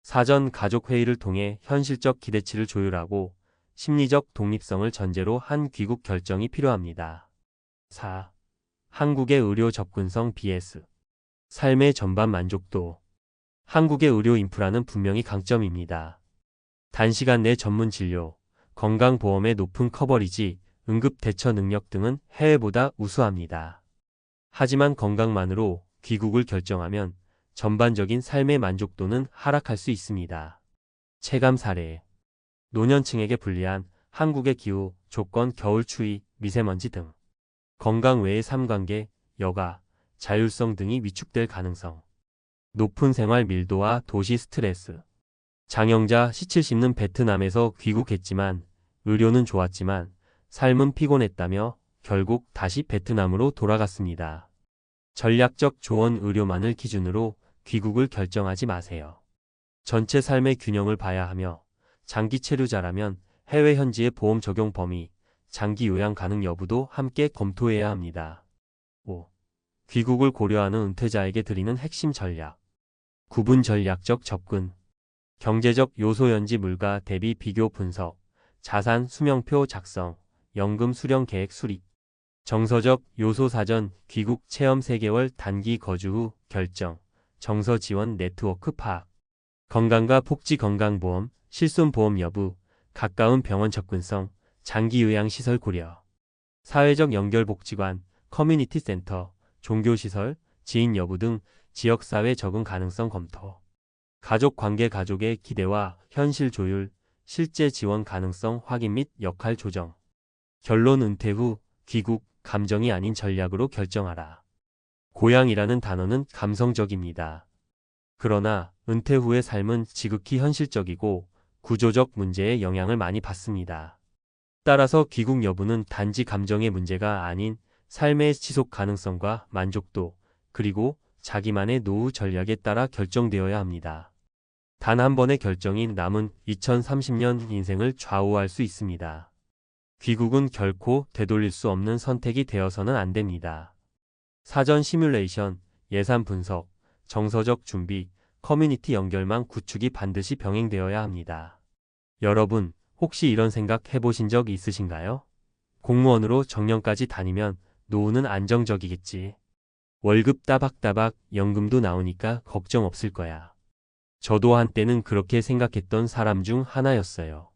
사전 가족 회의를 통해 현실적 기대치를 조율하고 심리적 독립성을 전제로 한 귀국 결정이 필요합니다. 4. 한국의 의료 접근성 vs 삶의 전반 만족도. 한국의 의료 인프라는 분명히 강점입니다. 단시간 내 전문 진료, 건강보험의 높은 커버리지, 응급 대처 능력 등은 해외보다 우수합니다. 하지만 건강만으로 귀국을 결정하면 전반적인 삶의 만족도는 하락할 수 있습니다. 체감 사례. 노년층에게 불리한 한국의 기후, 조건, 겨울 추위, 미세먼지 등. 건강 외의 삶관계, 여가, 자율성 등이 위축될 가능성. 높은 생활 밀도와 도시 스트레스. 장영자 C70는 베트남에서 귀국했지만 의료는 좋았지만 삶은 피곤했다며 결국 다시 베트남으로 돌아갔습니다. 전략적 조언 의료만을 기준으로 귀국을 결정하지 마세요. 전체 삶의 균형을 봐야 하며 장기 체류자라면 해외 현지의 보험 적용 범위, 장기 요양 가능 여부도 함께 검토해야 합니다. 5. 귀국을 고려하는 은퇴자에게 드리는 핵심 전략. 구분 전략적 접근. 경제적 요소 연지 물가 대비 비교 분석, 자산 수명표 작성, 연금 수령 계획 수립. 정서적 요소 사전, 귀국 체험 3개월 단기 거주 후 결정, 정서 지원 네트워크 파악. 건강과 복지 건강보험, 실손보험 여부, 가까운 병원 접근성, 장기 요양시설 고려. 사회적 연결 복지관, 커뮤니티 센터, 종교시설, 지인 여부 등 지역사회 적응 가능성 검토. 가족 관계 가족의 기대와 현실 조율, 실제 지원 가능성 확인 및 역할 조정. 결론 은퇴 후 귀국, 감정이 아닌 전략으로 결정하라. 고향이라는 단어는 감성적입니다. 그러나 은퇴 후의 삶은 지극히 현실적이고 구조적 문제에 영향을 많이 받습니다. 따라서 귀국 여부는 단지 감정의 문제가 아닌 삶의 지속 가능성과 만족도, 그리고 자기만의 노후 전략에 따라 결정되어야 합니다. 단 한 번의 결정이 남은 2030년 인생을 좌우할 수 있습니다. 귀국은 결코 되돌릴 수 없는 선택이 되어서는 안 됩니다. 사전 시뮬레이션, 예산 분석, 정서적 준비, 커뮤니티 연결망 구축이 반드시 병행되어야 합니다. 여러분, 혹시 이런 생각 해보신 적 있으신가요? 공무원으로 정년까지 다니면 노후는 안정적이겠지. 월급 따박따박 연금도 나오니까 걱정 없을 거야. 저도 한때는 그렇게 생각했던 사람 중 하나였어요.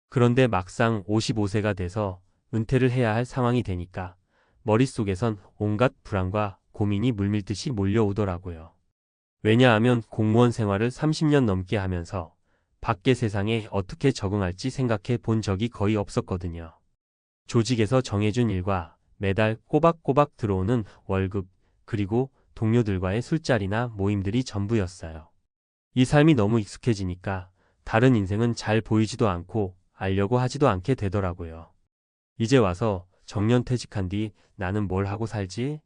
그런데 막상 55세가 돼서 은퇴를 해야 할 상황이 되니까 머릿속에선 온갖 불안과 고민이 물밀듯이 몰려오더라고요. 왜냐하면 공무원 생활을 30년 넘게 하면서 밖의 세상에 어떻게 적응할지 생각해 본 적이 거의 없었거든요. 조직에서 정해준 일과 매달 꼬박꼬박 들어오는 월급, 그리고 동료들과의 술자리나 모임들이 전부였어요. 이 삶이 너무 익숙해지니까 다른 인생은 잘 보이지도 않고 알려고 하지도 않게 되더라고요. 이제 와서 정년퇴직한 뒤 나는 뭘 하고 살지?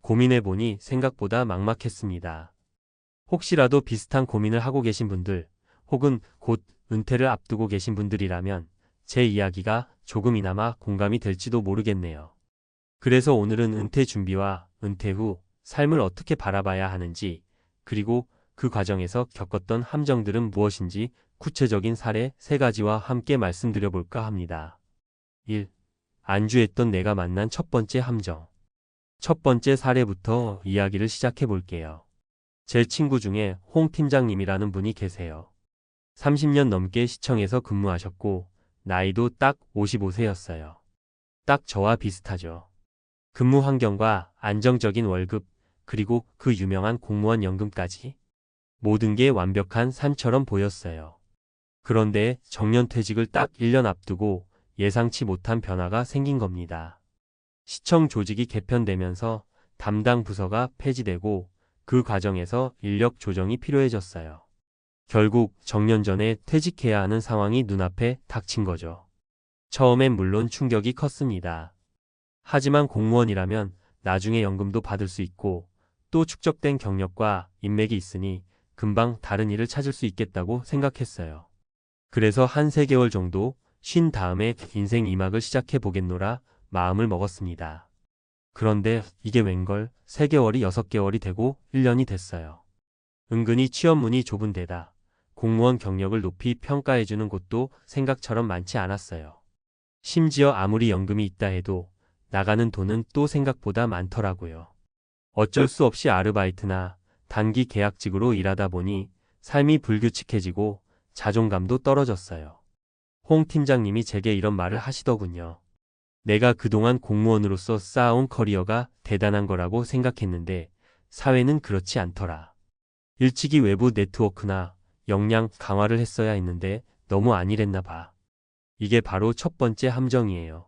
고민해보니 생각보다 막막했습니다. 혹시라도 비슷한 고민을 하고 계신 분들, 혹은 곧 은퇴를 앞두고 계신 분들이라면 제 이야기가 조금이나마 공감이 될지도 모르겠네요. 그래서 오늘은 은퇴 준비와 은퇴 후 삶을 어떻게 바라봐야 하는지, 그리고 그 과정에서 겪었던 함정들은 무엇인지 구체적인 사례 3가지와 함께 말씀드려볼까 합니다. 1. 안주했던 내가 만난 첫 번째 함정. 첫 번째 사례부터 이야기를 시작해 볼게요. 제 친구 중에 홍 팀장님이라는 분이 계세요. 30년 넘게 시청에서 근무하셨고 나이도 딱 55세였어요. 딱 저와 비슷하죠. 근무 환경과 안정적인 월급, 그리고 그 유명한 공무원 연금까지 모든 게 완벽한 삶처럼 보였어요. 그런데 정년퇴직을 딱 1년 앞두고 예상치 못한 변화가 생긴 겁니다. 시청 조직이 개편되면서 담당 부서가 폐지되고 그 과정에서 인력 조정이 필요해졌어요. 결국 정년 전에 퇴직해야 하는 상황이 눈앞에 닥친 거죠. 처음엔 물론 충격이 컸습니다. 하지만 공무원이라면 나중에 연금도 받을 수 있고 또 축적된 경력과 인맥이 있으니 금방 다른 일을 찾을 수 있겠다고 생각했어요. 그래서 한 3개월 정도 쉰 다음에 인생 2막을 시작해 보겠노라 마음을 먹었습니다. 그런데 이게 웬걸 3개월이 6개월이 되고 1년이 됐어요. 은근히 취업문이 좁은 데다 공무원 경력을 높이 평가해주는 곳도 생각처럼 많지 않았어요. 심지어 아무리 연금이 있다 해도 나가는 돈은 또 생각보다 많더라고요. 어쩔 수 없이 아르바이트나 단기 계약직으로 일하다 보니 삶이 불규칙해지고 자존감도 떨어졌어요. 홍 팀장님이 제게 이런 말을 하시더군요. 내가 그동안 공무원으로서 쌓아온 커리어가 대단한 거라고 생각했는데 사회는 그렇지 않더라. 일찍이 외부 네트워크나 역량 강화를 했어야 했는데 너무 안일했나 봐. 이게 바로 첫 번째 함정이에요.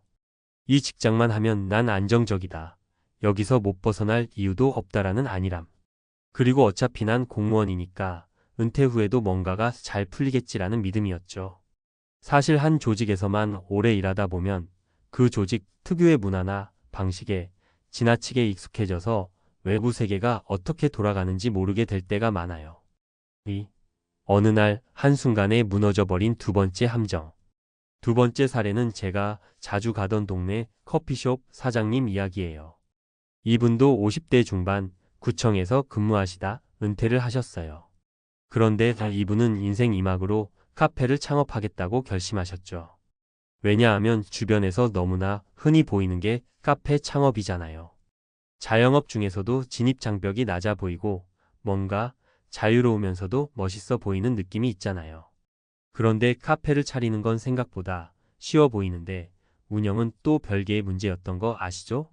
이 직장만 하면 난 안정적이다. 여기서 못 벗어날 이유도 없다라는 안일함. 그리고 어차피 난 공무원이니까 은퇴 후에도 뭔가가 잘 풀리겠지라는 믿음이었죠. 사실 한 조직에서만 오래 일하다 보면 그 조직 특유의 문화나 방식에 지나치게 익숙해져서 외부 세계가 어떻게 돌아가는지 모르게 될 때가 많아요. 어느 날 한순간에 무너져버린 두 번째 함정. 두 번째 사례는 제가 자주 가던 동네 커피숍 사장님 이야기예요. 이분도 50대 중반 구청에서 근무하시다 은퇴를 하셨어요. 그런데 이분은 인생 2막으로 카페를 창업하겠다고 결심하셨죠. 왜냐하면 주변에서 너무나 흔히 보이는 게 카페 창업이잖아요. 자영업 중에서도 진입장벽이 낮아 보이고 뭔가 자유로우면서도 멋있어 보이는 느낌이 있잖아요. 그런데 카페를 차리는 건 생각보다 쉬워 보이는데 운영은 또 별개의 문제였던 거 아시죠?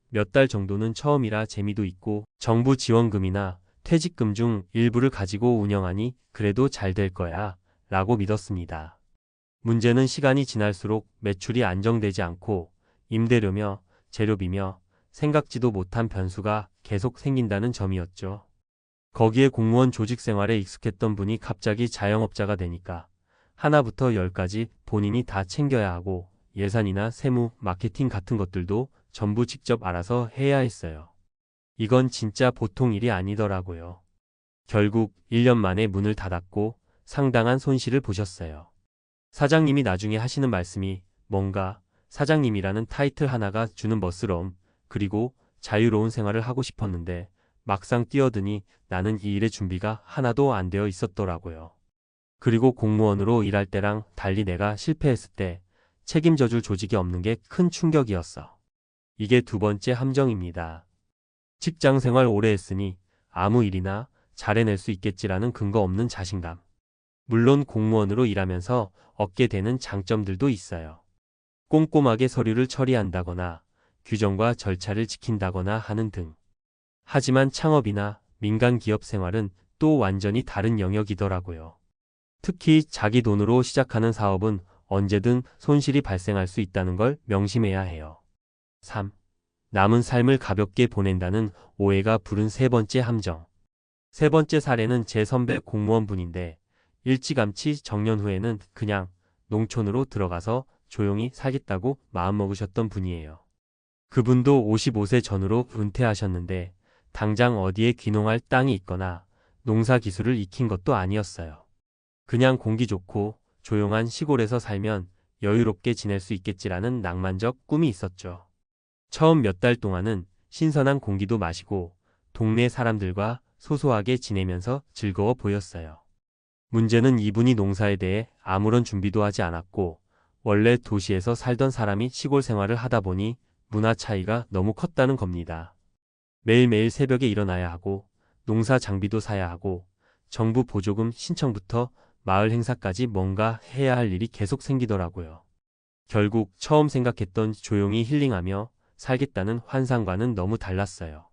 몇 달 정도는 처음이라 재미도 있고 정부 지원금이나 퇴직금 중 일부를 가지고 운영하니 그래도 잘 될 거야 라고 믿었습니다. 문제는 시간이 지날수록 매출이 안정되지 않고 임대료며 재료비며 생각지도 못한 변수가 계속 생긴다는 점이었죠. 거기에 공무원 조직 생활에 익숙했던 분이 갑자기 자영업자가 되니까 하나부터 10까지 본인이 다 챙겨야 하고 예산이나 세무, 마케팅 같은 것들도 전부 직접 알아서 해야 했어요. 이건 진짜 보통 일이 아니더라고요. 결국 1년 만에 문을 닫았고 상당한 손실을 보셨어요. 사장님이 나중에 하시는 말씀이 뭔가 사장님이라는 타이틀 하나가 주는 멋스러움, 그리고 자유로운 생활을 하고 싶었는데 막상 뛰어드니 나는 이 일의 준비가 하나도 안 되어 있었더라고요. 그리고 공무원으로 일할 때랑 달리 내가 실패했을 때 책임져줄 조직이 없는 게 큰 충격이었어. 이게 두 번째 함정입니다. 직장 생활 오래 했으니 아무 일이나 잘해낼 수 있겠지라는 근거 없는 자신감. 물론 공무원으로 일하면서 얻게 되는 장점들도 있어요. 꼼꼼하게 서류를 처리한다거나 규정과 절차를 지킨다거나 하는 등. 하지만 창업이나 민간 기업 생활은 또 완전히 다른 영역이더라고요. 특히 자기 돈으로 시작하는 사업은 언제든 손실이 발생할 수 있다는 걸 명심해야 해요. 3. 남은 삶을 가볍게 보낸다는 오해가 부른 세 번째 함정. 세 번째 사례는 제 선배 공무원분인데 일찌감치 정년 후에는 그냥 농촌으로 들어가서 조용히 살겠다고 마음먹으셨던 분이에요. 그분도 55세 전후로 은퇴하셨는데 당장 어디에 귀농할 땅이 있거나 농사 기술을 익힌 것도 아니었어요. 그냥 공기 좋고 조용한 시골에서 살면 여유롭게 지낼 수 있겠지라는 낭만적 꿈이 있었죠. 처음 몇 달 동안은 신선한 공기도 마시고 동네 사람들과 소소하게 지내면서 즐거워 보였어요. 문제는 이분이 농사에 대해 아무런 준비도 하지 않았고 원래 도시에서 살던 사람이 시골 생활을 하다 보니 문화 차이가 너무 컸다는 겁니다. 매일매일 새벽에 일어나야 하고 농사 장비도 사야 하고 정부 보조금 신청부터 마을 행사까지 뭔가 해야 할 일이 계속 생기더라고요. 결국 처음 생각했던 조용히 힐링하며 살겠다는 환상과는 너무 달랐어요.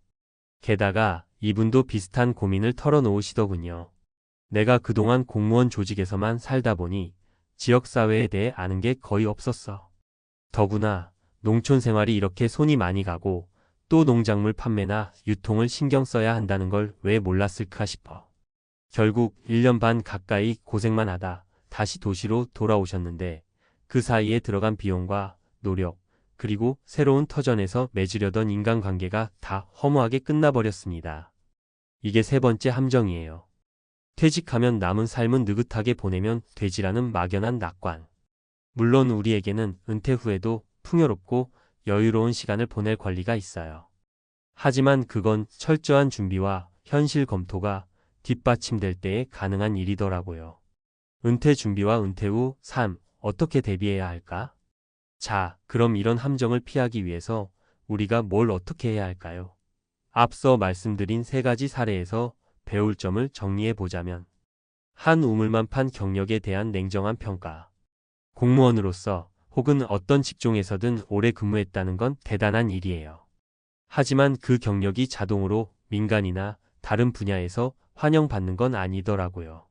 게다가 이분도 비슷한 고민을 털어놓으시더군요. 내가 그동안 공무원 조직에서만 살다 보니 지역사회에 대해 아는 게 거의 없었어. 더구나 농촌 생활이 이렇게 손이 많이 가고 또 농작물 판매나 유통을 신경 써야 한다는 걸 왜 몰랐을까 싶어. 결국 1년 반 가까이 고생만 하다 다시 도시로 돌아오셨는데 그 사이에 들어간 비용과 노력, 그리고 새로운 터전에서 맺으려던 인간관계가 다 허무하게 끝나버렸습니다. 이게 세 번째 함정이에요. 퇴직하면 남은 삶은 느긋하게 보내면 되지라는 막연한 낙관. 물론 우리에게는 은퇴 후에도 풍요롭고 여유로운 시간을 보낼 권리가 있어요. 하지만 그건 철저한 준비와 현실 검토가 뒷받침될 때에 가능한 일이더라고요. 은퇴 준비와 은퇴 후 삶, 어떻게 대비해야 할까? 자, 그럼 이런 함정을 피하기 위해서 우리가 뭘 어떻게 해야 할까요? 앞서 말씀드린 세 가지 사례에서 배울 점을 정리해 보자면 한 우물만 판 경력에 대한 냉정한 평가. 공무원으로서 혹은 어떤 직종에서든 오래 근무했다는 건 대단한 일이에요. 하지만 그 경력이 자동으로 민간이나 다른 분야에서 환영받는 건 아니더라고요.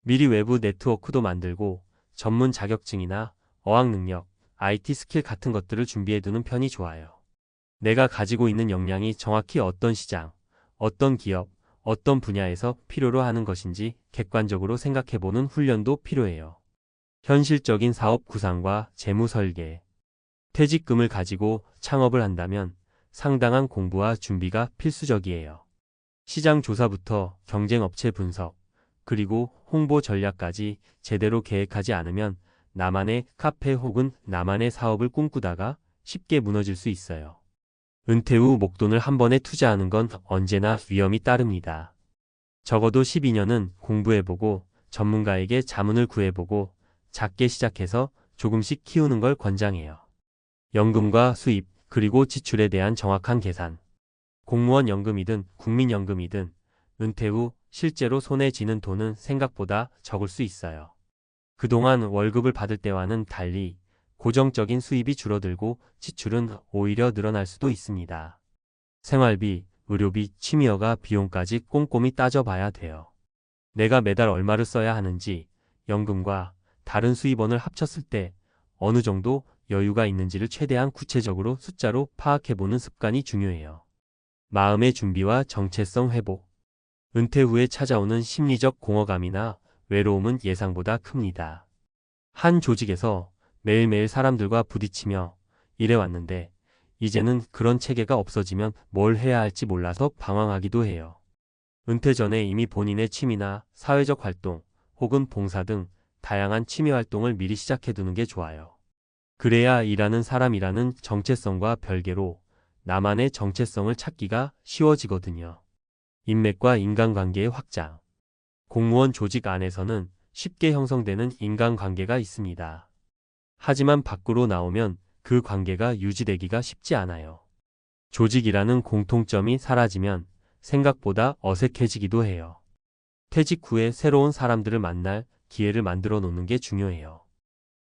미리 외부 네트워크도 만들고 전문 자격증이나 어학 능력, IT 스킬 같은 것들을 준비해 두는 편이 좋아요. 내가 가지고 있는 역량이 정확히 어떤 시장, 어떤 기업, 어떤 분야에서 필요로 하는 것인지 객관적으로 생각해보는 훈련도 필요해요. 현실적인 사업 구상과 재무 설계. 퇴직금을 가지고 창업을 한다면 상당한 공부와 준비가 필수적이에요. 시장 조사부터 경쟁업체 분석, 그리고 홍보 전략까지 제대로 계획하지 않으면 나만의 카페 혹은 나만의 사업을 꿈꾸다가 쉽게 무너질 수 있어요. 은퇴 후 목돈을 한 번에 투자하는 건 언제나 위험이 따릅니다. 적어도 12년은 공부해보고 전문가에게 자문을 구해보고 작게 시작해서 조금씩 키우는 걸 권장해요. 연금과 수입, 그리고 지출에 대한 정확한 계산. 공무원 연금이든 국민연금이든 은퇴 후 실제로 손에 쥐는 돈은 생각보다 적을 수 있어요. 그동안 월급을 받을 때와는 달리 고정적인 수입이 줄어들고 지출은 오히려 늘어날 수도 있습니다. 생활비, 의료비, 취미허가 비용까지 꼼꼼히 따져봐야 돼요. 내가 매달 얼마를 써야 하는지, 연금과 다른 수입원을 합쳤을 때 어느 정도 여유가 있는지를 최대한 구체적으로 숫자로 파악해보는 습관이 중요해요. 마음의 준비와 정체성 회복. 은퇴 후에 찾아오는 심리적 공허감이나 외로움은 예상보다 큽니다. 한 조직에서 매일매일 사람들과 부딪히며 일해왔는데 이제는 그런 체계가 없어지면 뭘 해야 할지 몰라서 방황하기도 해요. 은퇴 전에 이미 본인의 취미나 사회적 활동 혹은 봉사 등 다양한 취미 활동을 미리 시작해두는 게 좋아요. 그래야 일하는 사람이라는 정체성과 별개로 나만의 정체성을 찾기가 쉬워지거든요. 인맥과 인간관계의 확장. 공무원 조직 안에서는 쉽게 형성되는 인간관계가 있습니다. 하지만 밖으로 나오면 그 관계가 유지되기가 쉽지 않아요. 조직이라는 공통점이 사라지면 생각보다 어색해지기도 해요. 퇴직 후에 새로운 사람들을 만날 기회를 만들어 놓는 게 중요해요.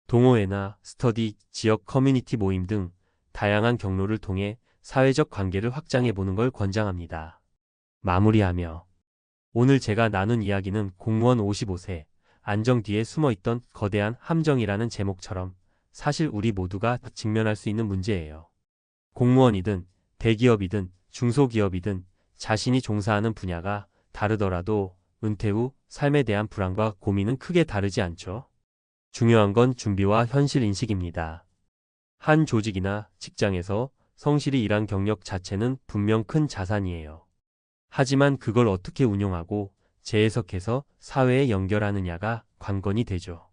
동호회나 스터디, 지역 커뮤니티 모임 등 다양한 경로를 통해 사회적 관계를 확장해 보는 걸 권장합니다. 마무리하며 오늘 제가 나눈 이야기는 공무원 55세, 안정 뒤에 숨어있던 거대한 함정이라는 제목처럼 사실 우리 모두가 직면할 수 있는 문제예요. 공무원이든 대기업이든 중소기업이든 자신이 종사하는 분야가 다르더라도 은퇴 후 삶에 대한 불안과 고민은 크게 다르지 않죠. 중요한 건 준비와 현실 인식입니다. 한 조직이나 직장에서 성실히 일한 경력 자체는 분명 큰 자산이에요. 하지만 그걸 어떻게 운용하고 재해석해서 사회에 연결하느냐가 관건이 되죠.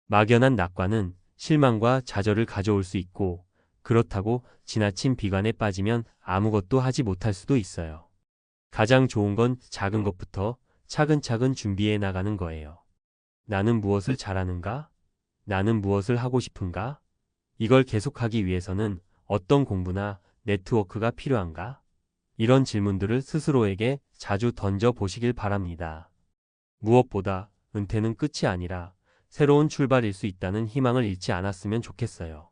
막연한 낙관은 실망과 좌절을 가져올 수 있고 그렇다고 지나친 비관에 빠지면 아무것도 하지 못할 수도 있어요. 가장 좋은 건 작은 것부터 차근차근 준비해 나가는 거예요. 나는 무엇을 잘하는가? 나는 무엇을 하고 싶은가? 이걸 계속하기 위해서는 어떤 공부나 네트워크가 필요한가? 이런 질문들을 스스로에게 자주 던져 보시길 바랍니다. 무엇보다 은퇴는 끝이 아니라 새로운 출발일 수 있다는 희망을 잃지 않았으면 좋겠어요.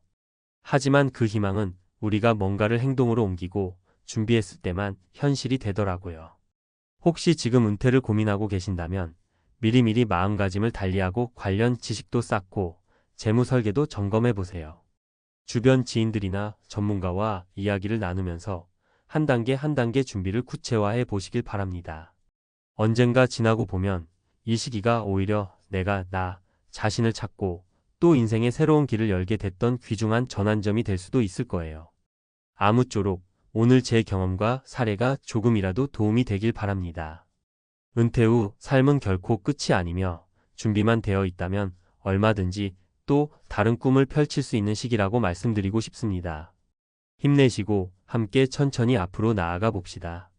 하지만 그 희망은 우리가 뭔가를 행동으로 옮기고 준비했을 때만 현실이 되더라고요. 혹시 지금 은퇴를 고민하고 계신다면 미리미리 마음가짐을 달리하고 관련 지식도 쌓고 재무 설계도 점검해 보세요. 주변 지인들이나 전문가와 이야기를 나누면서 한 단계 한 단계 준비를 구체화해 보시길 바랍니다. 언젠가 지나고 보면 이 시기가 오히려 내가 나 자신을 찾고 또 인생의 새로운 길을 열게 됐던 귀중한 전환점이 될 수도 있을 거예요. 아무쪼록 오늘 제 경험과 사례가 조금이라도 도움이 되길 바랍니다. 은퇴 후 삶은 결코 끝이 아니며 준비만 되어 있다면 얼마든지 또 다른 꿈을 펼칠 수 있는 시기라고 말씀드리고 싶습니다. 힘내시고 함께 천천히 앞으로 나아가 봅시다.